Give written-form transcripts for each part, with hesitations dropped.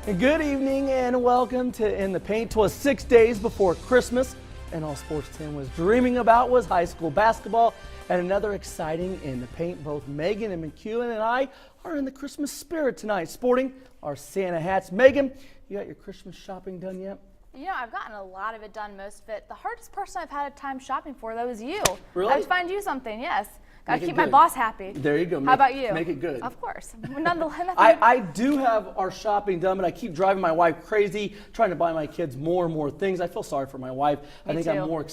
Good evening and welcome to In the Paint. 'Twas 6 days before Christmas, and all Sports 10 was dreaming about was high school basketball. And another exciting In the Paint. Both Megan and McEwen and I are in the Christmas spirit tonight, sporting our Santa hats. Megan, you got your Christmas shopping done yet? You know, I've gotten a lot of it done, most of it. The hardest person I've had time shopping for, though, is you. Really? I have to find you something, yes. Gotta keep good. my boss happy. There you go. How about you? Make it good. Of course. Nonetheless, I do have our shopping done, but I keep driving my wife crazy, trying to buy my kids more and more things. I feel sorry for my wife. Me too. I'm more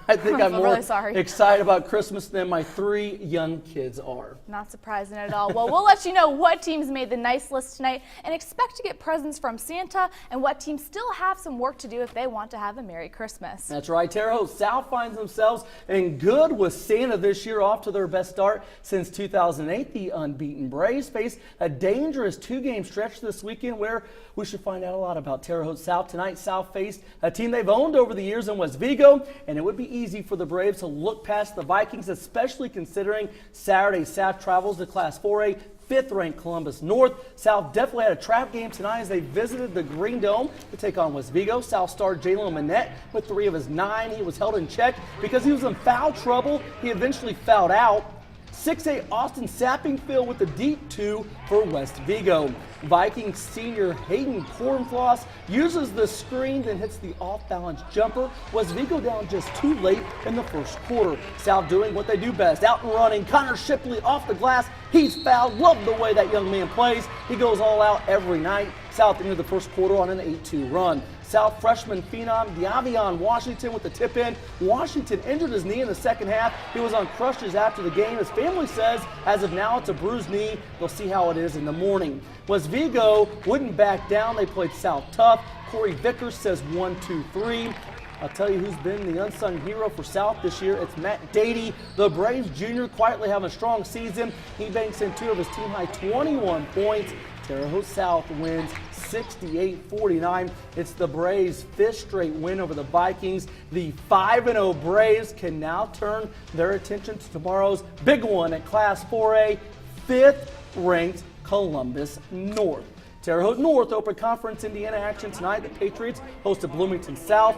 really sorry. excited about Christmas than my 3 young kids are. Not surprising at all. Well, we'll let you know what teams made the nice list tonight and expect to get presents from Santa, and what teams still have some work to do if they want to have a Merry Christmas. That's right. Terre Haute South finds themselves in good with Santa this year, off to their best start since 2008. The unbeaten Braves face a dangerous 2-game stretch this weekend where we should find out a lot about Terre Haute South. Tonight, South faced a team they've owned over the years in West Vigo, and it would be easy for the Braves to look past the Vikings, especially considering Saturday South travels to Class 4A. 5th-ranked Columbus North. South definitely had a trap game tonight as they visited the Green Dome to take on West Vigo. South star Jalen Manette with 3 of his 9. He was held in check because he was in foul trouble. He eventually fouled out. 6'8" Austin Sappingfield with the deep 2 for West Vigo. Vikings senior Hayden Cornfloss uses the screen, then hits the off-balance jumper. West Vigo down just too late in the first quarter. South doing what they do best, out and running. Connor Shipley off the glass. He's fouled. Love the way that young man plays. He goes all out every night. South into the first quarter on an 8-2 run. South freshman phenom De'Avion Washington with the tip in. Washington injured his knee in the second half. He was on crutches after the game. His family says as of now it's a bruised knee. They'll see how it is in the morning. West Vigo wouldn't back down. They played South tough. Corey Vickers says 1, 2, 3. I'll tell you who's been the unsung hero for South this year. It's Matt Dady. The Braves junior quietly having a strong season. He banks in 2 of his team-high 21 points. Terre Haute South wins 68-49. It's the Braves' 5th straight win over the Vikings. The 5-0 Braves can now turn their attention to tomorrow's big one at Class 4A, 5th-ranked Columbus North. Terre Haute North Open Conference Indiana action tonight. The Patriots hosted Bloomington South.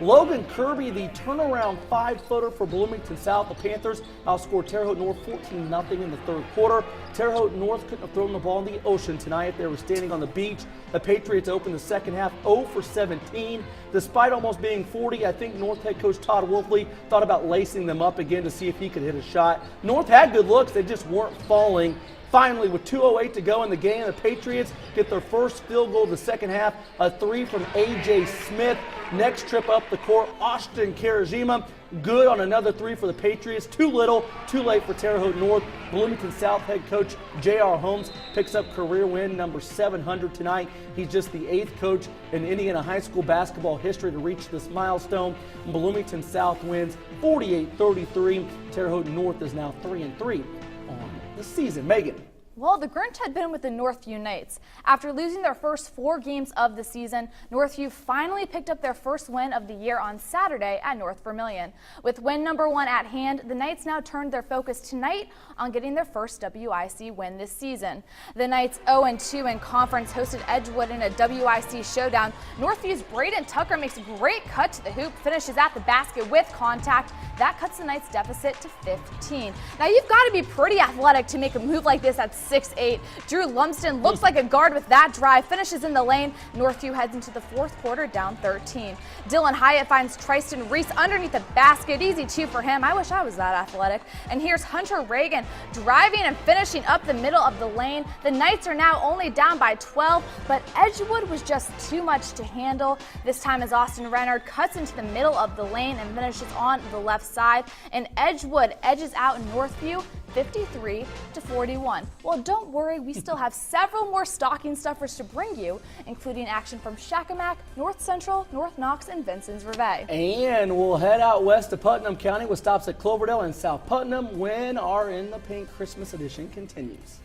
Logan Kirby, the turnaround 5-footer for Bloomington South. The Panthers outscored Terre Haute North 14-0 in the third quarter. Terre Haute North couldn't have thrown the ball in the ocean tonight. They were standing on the beach. The Patriots opened the second half 0 for 17. Despite almost being 40, I think North head coach Todd Wolfley thought about lacing them up again to see if he could hit a shot. North had good looks. They just weren't falling. Finally, with 2:08 to go in the game, the Patriots get their first field goal of the second half, a 3 from A.J. Smith. Next trip up the court, Austin Karajima, good on another 3 for the Patriots. Too little, too late for Terre Haute North. Bloomington South head coach J.R. Holmes picks up career win number 700 tonight. He's just the 8th coach in Indiana high school basketball history to reach this milestone. Bloomington South wins 48-33. Terre Haute North is now 3-3 on the season. Megan. Well, the Grinch had been with the Northview Knights. After losing their first 4 games of the season, Northview finally picked up their first win of the year on Saturday at North Vermilion. With win number 1 at hand, the Knights now turned their focus tonight on getting their first WIC win this season. The Knights 0-2 in conference hosted Edgewood in a WIC showdown. Northview's Braden Tucker makes a great cut to the hoop, finishes at the basket with contact. That cuts the Knights' deficit to 15. Now, you've got to be pretty athletic to make a move like this at 6'8". Drew Lumsden looks like a guard with that drive, finishes in the lane. Northview heads into the fourth quarter down 13. Dylan Hyatt finds Tristan Reese underneath the basket. Easy 2 for him. I wish I was that athletic. And here's Hunter Reagan driving and finishing up the middle of the lane. The Knights are now only down by 12, but Edgewood was just too much to handle. This time as Austin Renner cuts into the middle of the lane and finishes on the left side. And Edgewood edges out Northview 53-41. Well, don't worry, we still have several more stocking stuffers to bring you, including action from Shakamak, North Central, North Knox, and Vincent's Reveille. And we'll head out west to Putnam County with stops at Cloverdale and South Putnam when our In the Paint Christmas edition continues.